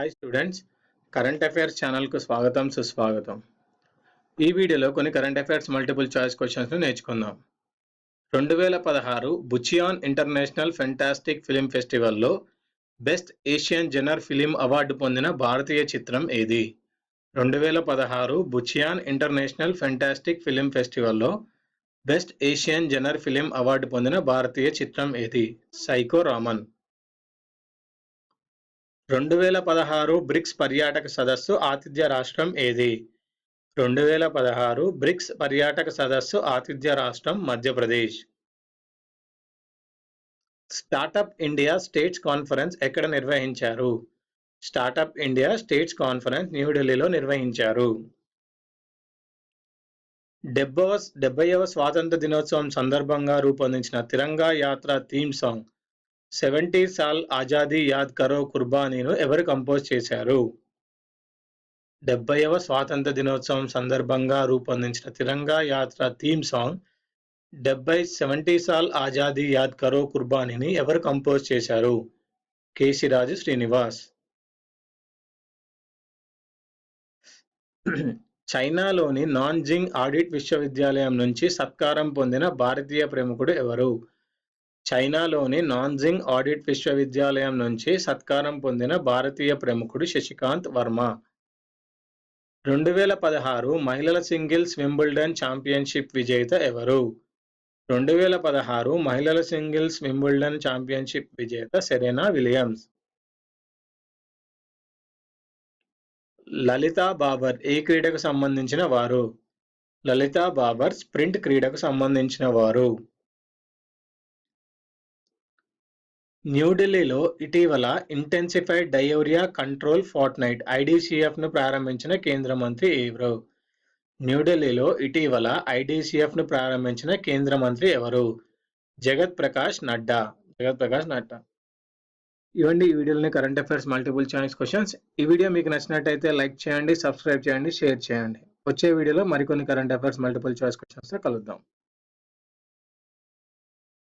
Hi students, current affairs ఛానల్కు స్వాగతం సుస్వాగతం. ఈ వీడియోలో కొన్ని కరెంట్ అఫైర్స్ మల్టిపుల్ చాయిస్ క్వశ్చన్స్ను నేర్చుకుందాం. 2016 బుచియాన్ ఇంటర్నేషనల్ ఫెంటాస్టిక్ ఫిలిం ఫెస్టివల్లో best Asian genre film award పొందిన భారతీయ చిత్రం ఏది? 2016 బుచియాన్ ఇంటర్నేషనల్ ఫెంటాస్టిక్ ఫిలిం ఫెస్టివల్లో best Asian genre film award పొందిన భారతీయ చిత్రం ఏది? సైకో రామన్. 2016 బ్రిక్స్ పర్యాటక సదస్సు ఆతిథ్య రాష్ట్రం ఏది? 2016 బ్రిక్స్ పర్యాటక సదస్సు ఆతిథ్య రాష్ట్రం Madhya Pradesh. Startup India states conference ఎక్కడ నిర్వహించారు? స్టార్టప్ ఇండియా స్టేట్స్ కాన్ఫరెన్స్ న్యూఢిల్లీలో నిర్వహించారు. 70వ స్వాతంత్ర దినోత్సవం సందర్భంగా రూపొందించిన తిరంగా యాత్ర థీమ్ సాంగ్ 70 సాల్ ఆజాదీ యాద్ కరో కుర్బానీను ఎవరు కంపోజ్ చేశారు? 70వ స్వాతంత్ర దినోత్సవం సందర్భంగా రూపొందించిన తిరంగా యాత్ర థీమ్ సాంగ్ 70 సాల్ ఆజాదీ యాద్ కరో కుర్బానీని ఎవరు కంపోజ్ చేశారు? కేశిరాజు శ్రీనివాస్. చైనాలోని నాన్జింగ్ ఆడిట్ విశ్వవిద్యాలయం నుంచి సత్కారం పొందిన భారతీయ ప్రముఖుడు ఎవరు? చైనాలోని నాన్జింగ్ ఆడిట్ విశ్వవిద్యాలయం నుంచి సత్కారం పొందిన భారతీయ ప్రముఖుడు శశికాంత్ వర్మ. 2016 మహిళల సింగిల్స్ వింబుల్డన్ ఛాంపియన్షిప్ విజేత ఎవరు? 2016 మహిళల సింగిల్స్ వింబుల్డన్ ఛాంపియన్షిప్ విజేత సెరెనా విలియమ్స్. లలితా బాబర్ ఏ క్రీడకు సంబంధించిన వారు? లలితా బాబర్ స్ప్రింట్ క్రీడకు సంబంధించిన వారు. న్యూఢిల్లీలో ఇటీవల ఇంటెన్సిఫైడ్ డయోరియా కంట్రోల్ ఫోర్ట్నైట్ IDCFను ప్రారంభించిన కేంద్ర మంత్రి ఎవరు? న్యూఢిల్లీలో ఇటీవల IDCFను ప్రారంభించిన కేంద్ర మంత్రి ఎవరు? జగత్ ప్రకాష్ నడ్డా. ఇవ్వండి ఈ వీడియోలోని current affairs multiple choice questions. ఈ వీడియో మీకు నచ్చినట్టయితే లైక్ చేయండి, సబ్స్క్రైబ్ చేయండి, షేర్ చేయండి. వచ్చే వీడియోలో మరికొన్ని కరెంట్ అఫైర్స్ మల్టిపుల్ చాయిస్ క్వశ్చన్స్తో కలుద్దాం.